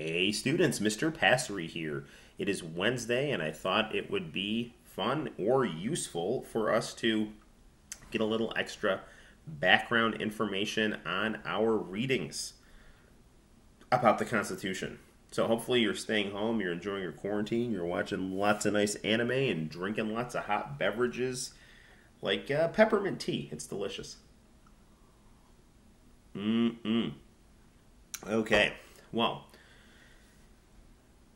Hey students, Mr. Passeri here. It is Wednesday and I thought it would be fun or useful for us to get a little extra background information on our readings about the Constitution. So hopefully you're staying home, you're enjoying your quarantine, you're watching lots of nice anime and drinking lots of hot beverages like peppermint tea. It's delicious. Mm-mm. Okay, well,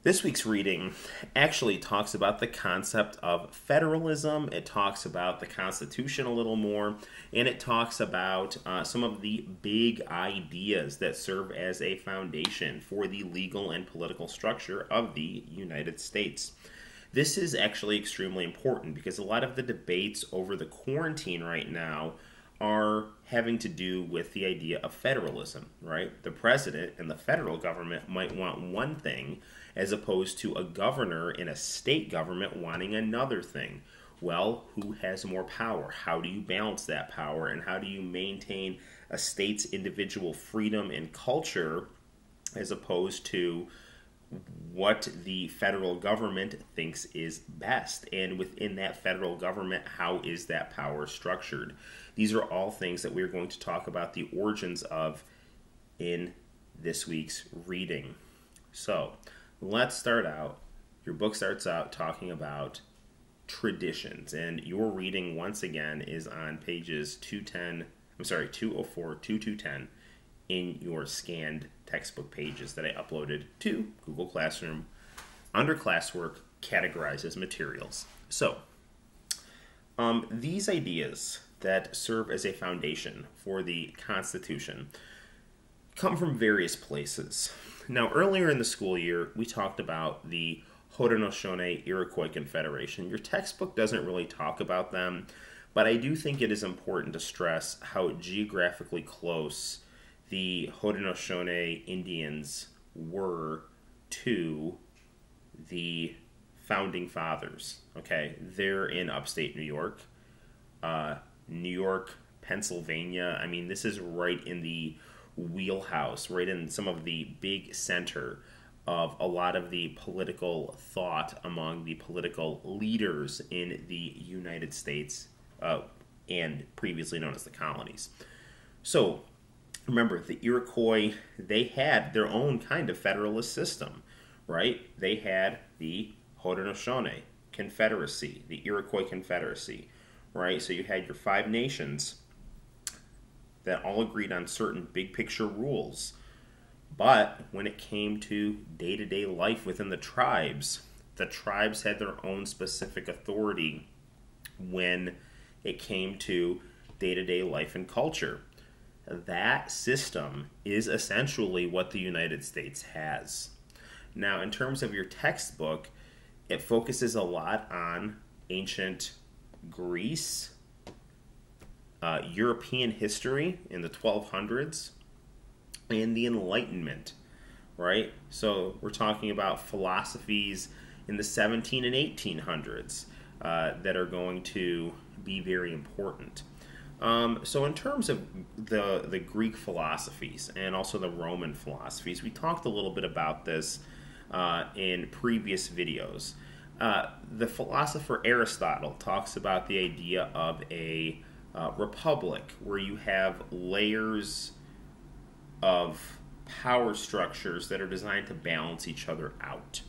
this week's reading actually talks about the concept of federalism. It talks about the Constitution a little more, and it talks about some of the big ideas that serve as a foundation for the legal and political structure of the United States. This is actually extremely important because a lot of the debates over the quarantine right now are having to do with the idea of federalism, right? The president and the federal government might want one thing as opposed to a governor in a state government wanting another thing. Well, who has more power? How do you balance that power? And how do you maintain a state's individual freedom and culture as opposed to what the federal government thinks is best? And within that federal government, how is that power structured? These are all things that we're going to talk about the origins of in this week's reading. So let's start out. Your book starts out talking about traditions, and your reading once again is on pages 204 to 210 in your scanned textbook pages that I uploaded to Google Classroom under classwork categorized as materials. So these ideas that serve as a foundation for the Constitution come from various places. Now, earlier in the school year, we talked about the Haudenosaunee Iroquois Confederation. Your textbook doesn't really talk about them, but I do think it is important to stress how geographically close the Haudenosaunee Indians were to the founding fathers. Okay, they're in upstate New York. New York, Pennsylvania. I mean, this is right in the wheelhouse, right in some of the big center of a lot of the political thought among the political leaders in the United States and previously known as the colonies. So remember, the Iroquois, they had their own kind of federalist system, right? They had the Haudenosaunee Confederacy, the Iroquois Confederacy, right? So you had your 5 nations that all agreed on certain big picture rules. But when it came to day-to-day life within the tribes had their own specific authority when it came to day-to-day life and culture. That system is essentially what the United States has. Now, in terms of your textbook, it focuses a lot on ancient Greece, European history in the 1200s, and the Enlightenment, right? So we're talking about philosophies in the 17 and 1800s that are going to be very important. So in terms of the Greek philosophies and also the Roman philosophies, we talked a little bit about this in previous videos. The philosopher Aristotle talks about the idea of a republic where you have layers of power structures that are designed to balance each other out.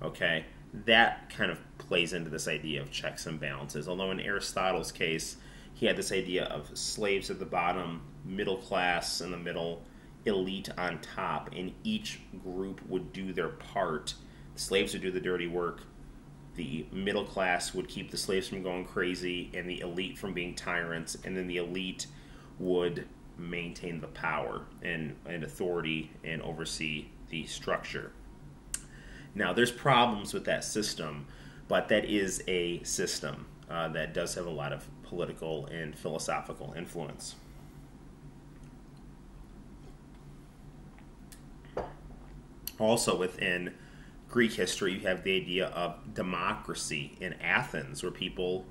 Okay, that kind of plays into this idea of checks and balances, although in Aristotle's case, he had this idea of slaves at the bottom, middle class in the middle, elite on top, and each group would do their part. The slaves would do the dirty work, the middle class would keep the slaves from going crazy, and the elite from being tyrants, and then the elite would maintain the power and authority and oversee the structure. Now, there's problems with that system, but that is a system that does have a lot of political and philosophical influence. Also within Greek history, you have the idea of democracy in Athens, where people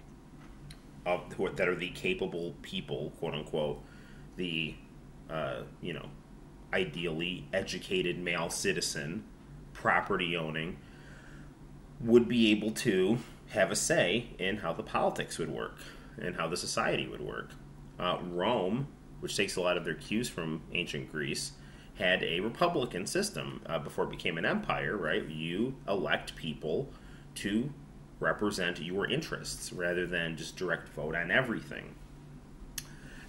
that are the capable people, quote unquote, the ideally educated male citizen, property owning, would be able to have a say in how the politics would work and how the society would work. Rome, which takes a lot of their cues from ancient Greece, had a republican system before it became an empire, right? You elect people to represent your interests rather than just direct vote on everything.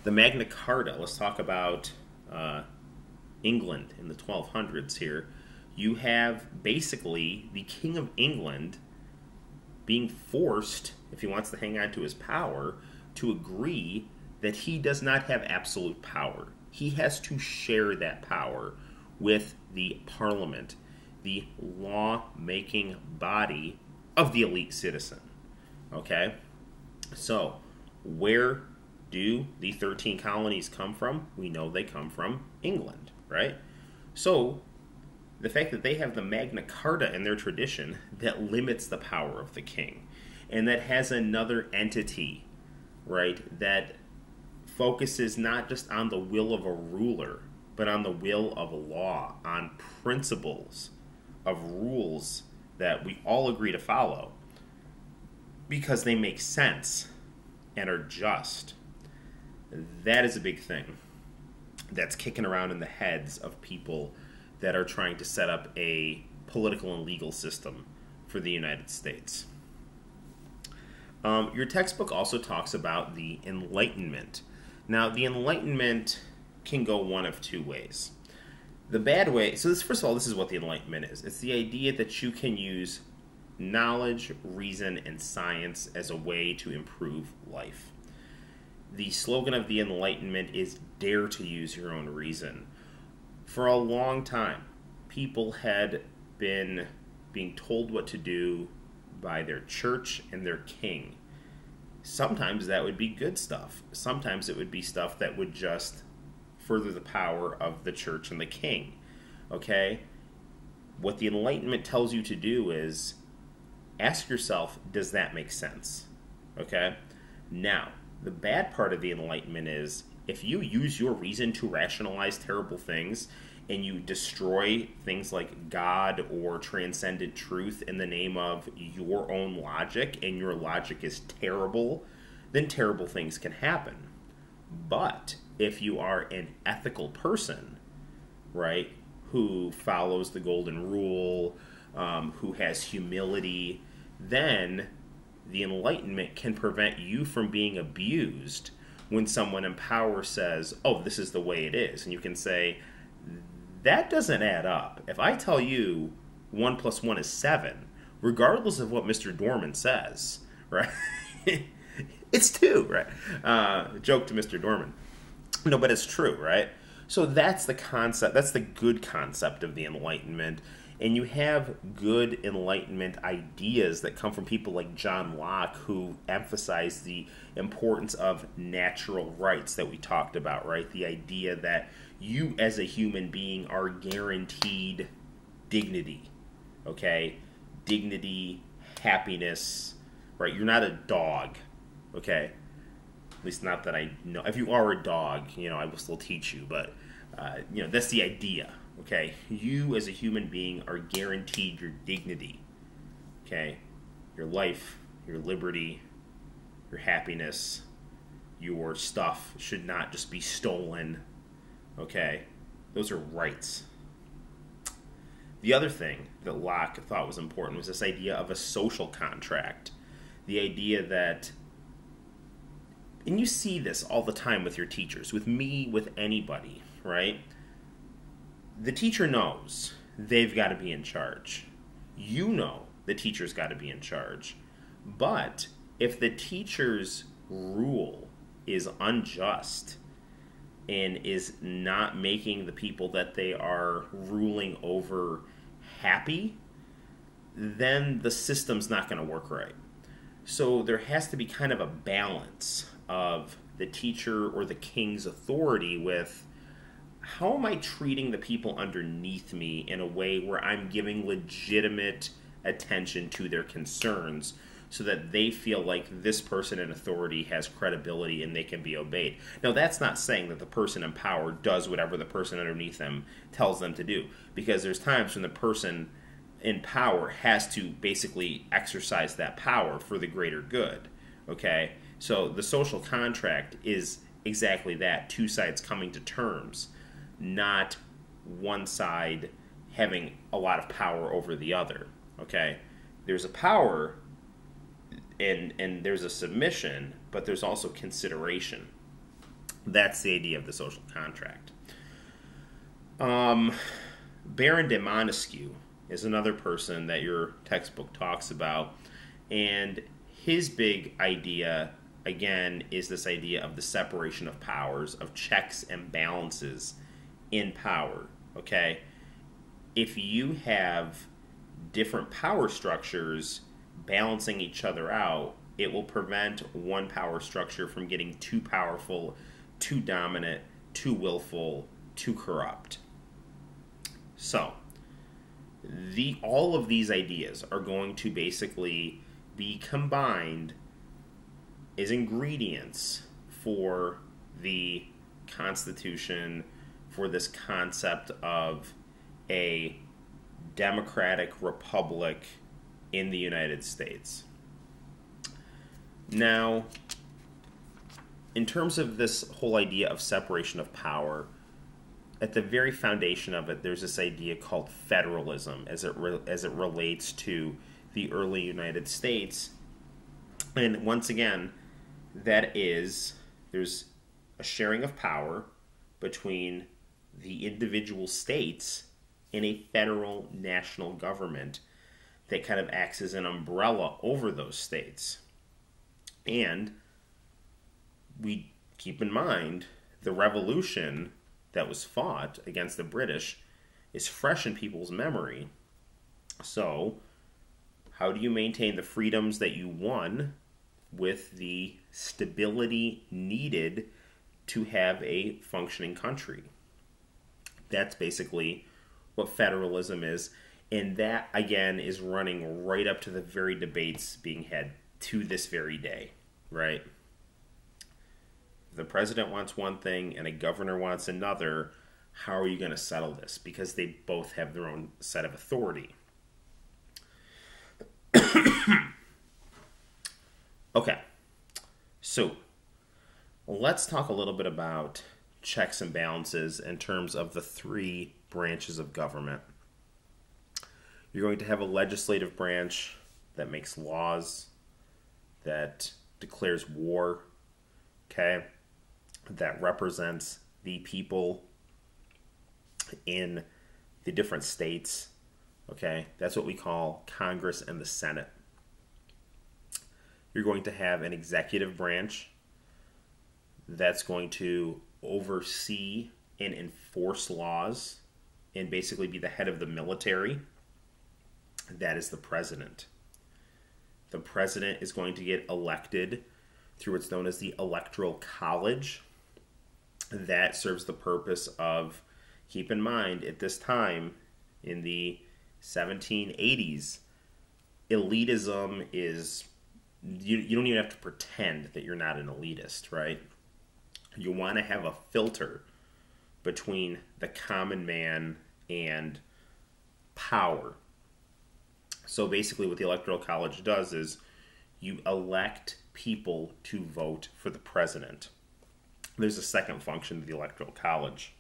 The Magna Carta, let's talk about England in the 1200s here. You have basically the King of England being forced, if he wants to hang on to his power, to agree that he does not have absolute power. He has to share that power with the parliament, the law-making body of the elite citizen. Okay? So, where do the 13 colonies come from? We know they come from England, right? So, the fact that they have the Magna Carta in their tradition that limits the power of the king, and that has another entity, right, that focuses not just on the will of a ruler, but on the will of law, on principles of rules that we all agree to follow because they make sense and are just. That is a big thing that's kicking around in the heads of people that are trying to set up a political and legal system for the United States. Your textbook also talks about the Enlightenment. Now, the Enlightenment can go one of two ways. The bad way, so this, first of all, this is what the Enlightenment is. It's the idea that you can use knowledge, reason, and science as a way to improve life. The slogan of the Enlightenment is dare to use your own reason. For a long time, people had been being told what to do by their church and their king. Sometimes that would be good stuff. Sometimes it would be stuff that would just further the power of the church and the king. Okay? What the Enlightenment tells you to do is ask yourself, does that make sense? Okay? Now, the bad part of the Enlightenment is if you use your reason to rationalize terrible things and you destroy things like God or transcendent truth in the name of your own logic, and your logic is terrible, then terrible things can happen. But if you are an ethical person, right, who follows the golden rule, who has humility, then the Enlightenment can prevent you from being abused when someone in power says, oh, this is the way it is. And you can say, that doesn't add up. If I tell you 1 + 1 is 7, regardless of what Mr. Dorman says, right, it's 2, right? Joke to Mr. Dorman. No, but it's true, right? So that's the concept, that's the good concept of the Enlightenment. And you have good Enlightenment ideas that come from people like John Locke, who emphasize the importance of natural rights that we talked about, right? The idea that you as a human being are guaranteed dignity, okay? Dignity, happiness, right? You're not a dog, okay? At least not that I know. If you are a dog, I will still teach you, but, that's the idea. Okay, you as a human being are guaranteed your dignity, okay? Your life, your liberty, your happiness, your stuff should not just be stolen, okay? Those are rights. The other thing that Locke thought was important was this idea of a social contract. The idea that, and you see this all the time with your teachers, with me, with anybody, right? The teacher knows they've got to be in charge. You know the teacher's got to be in charge. But if the teacher's rule is unjust and is not making the people that they are ruling over happy, then the system's not going to work right. So there has to be kind of a balance of the teacher or the king's authority with, how am I treating the people underneath me in a way where I'm giving legitimate attention to their concerns so that they feel like this person in authority has credibility and they can be obeyed. Now, that's not saying that the person in power does whatever the person underneath them tells them to do, because there's times when the person in power has to basically exercise that power for the greater good. Okay? So the social contract is exactly that, two sides coming to terms, not one side having a lot of power over the other. Okay? There's a power and there's a submission, but there's also consideration. That's the idea of the social contract. Baron de Montesquieu is another person that your textbook talks about, and his big idea, again, is this idea of the separation of powers, of checks and balances in power. Okay? If you have different power structures balancing each other out, it will prevent one power structure from getting too powerful, too dominant, too willful, too corrupt. So, all of these ideas are going to basically be combined as ingredients for the Constitution, for this concept of a democratic republic in the United States. Now, in terms of this whole idea of separation of power, at the very foundation of it, there's this idea called federalism as it relates to the early United States. And once again, there's a sharing of power between the individual states and a federal national government that kind of acts as an umbrella over those states. And we keep in mind the revolution that was fought against the British is fresh in people's memory. So, how do you maintain the freedoms that you won with the stability needed to have a functioning country? That's basically what federalism is. And that, again, is running right up to the very debates being had to this very day, right? The president wants one thing and a governor wants another. How are you going to settle this? Because they both have their own set of authority. Okay, so let's talk a little bit about checks and balances in terms of the three branches of government. You're going to have a legislative branch that makes laws, that declares war, okay, that represents the people in the different states, okay? That's what we call Congress and the Senate. You're going to have an executive branch that's going to oversee and enforce laws and basically be the head of the military. That is the president. The president is going to get elected through what's known as the Electoral College. That serves the purpose of, keep in mind, at this time in the 1780s, elitism is, you don't even have to pretend that you're not an elitist, right? You want to have a filter between the common man and power. So basically what the Electoral College does is you elect people to vote for the president. There's a second function to the Electoral College.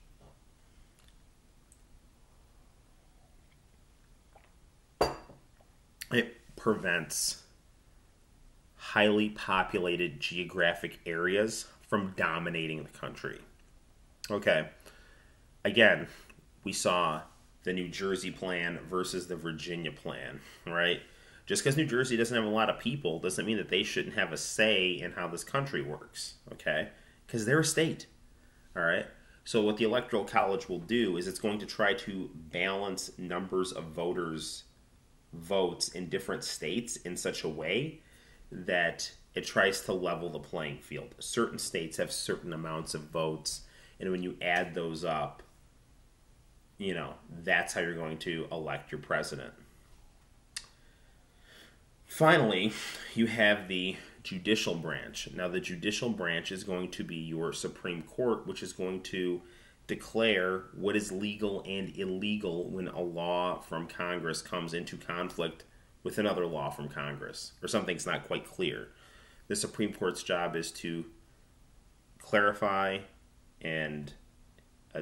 It prevents highly populated geographic areas from dominating the country. Okay, again, we saw the New Jersey plan versus the Virginia plan, right? Just because New Jersey doesn't have a lot of people doesn't mean that they shouldn't have a say in how this country works, okay? Because they're a state, all right? So what the Electoral College will do is it's going to try to balance numbers of votes in different states in such a way that it tries to level the playing field. Certain states have certain amounts of votes, and when you add those up, you know, that's how you're going to elect your president. Finally, you have the judicial branch. Now, the judicial branch is going to be your Supreme Court, which is going to declare what is legal and illegal when a law from Congress comes into conflict with another law from Congress, or something's not quite clear. The Supreme Court's job is to clarify and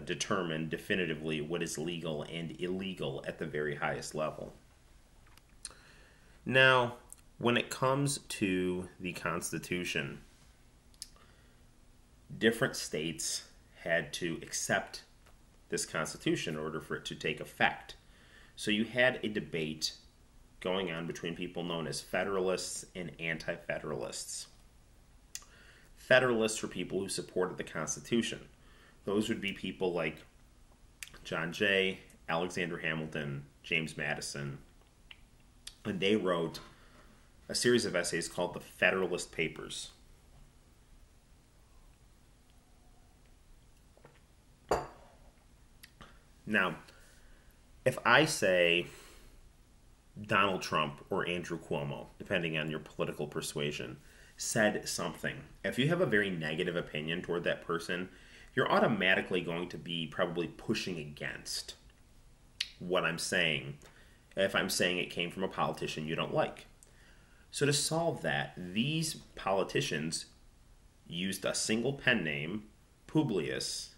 determine definitively what is legal and illegal at the very highest level. Now, when it comes to the Constitution, different states had to accept this Constitution in order for it to take effect. So you had a debate going on between people known as Federalists and Anti-Federalists. Federalists were people who supported the Constitution. Those would be people like John Jay, Alexander Hamilton, James Madison, and they wrote a series of essays called the Federalist Papers. Now, if I say Donald Trump or Andrew Cuomo, depending on your political persuasion, said something, if you have a very negative opinion toward that person, you're automatically going to be probably pushing against what I'm saying if I'm saying it came from a politician you don't like. So to solve that, these politicians used a single pen name, Publius,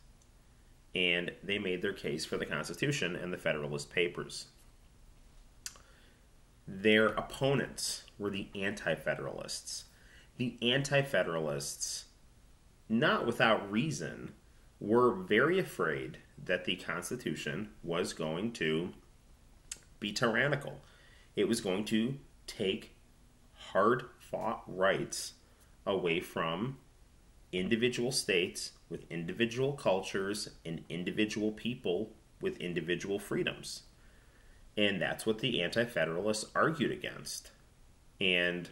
and they made their case for the Constitution and the Federalist Papers. Their opponents were the Anti-Federalists. The Anti-Federalists, not without reason, were very afraid that the Constitution was going to be tyrannical. It was going to take hard-fought rights away from individual states with individual cultures and individual people with individual freedoms. And that's what the Anti-Federalists argued against. And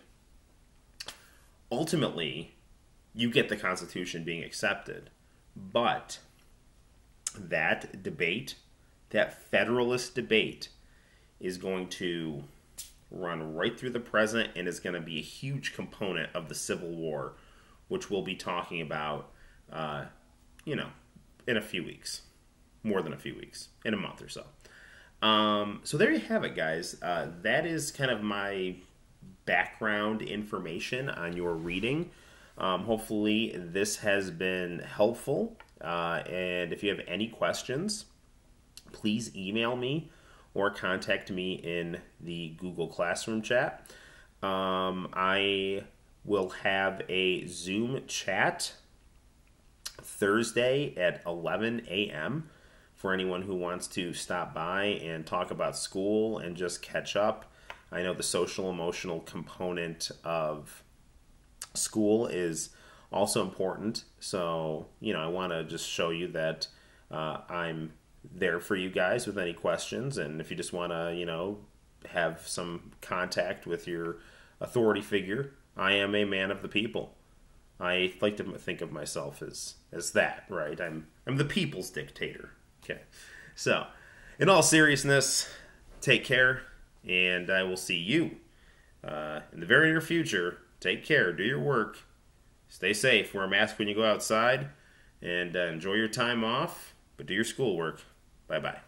ultimately, you get the Constitution being accepted. But that debate, that Federalist debate, is going to run right through the present and is going to be a huge component of the Civil War, which we'll be talking about, in a few weeks. More than a few weeks. In a month or so. So there you have it, guys. That is kind of my background information on your reading. Hopefully this has been helpful. And if you have any questions, please email me or contact me in the Google Classroom chat. I will have a Zoom chat Thursday at 11 a.m. for anyone who wants to stop by and talk about school and just catch up. I know the social emotional component of school is also important. So, I want to just show you that I'm there for you guys with any questions. And if you just want to, have some contact with your authority figure, I am a man of the people. I like to think of myself as that, right? I'm the people's dictator. Okay. So, in all seriousness, take care, and I will see you in the very near future. Take care. Do your work. Stay safe. Wear a mask when you go outside, and enjoy your time off, but do your schoolwork. Bye-bye.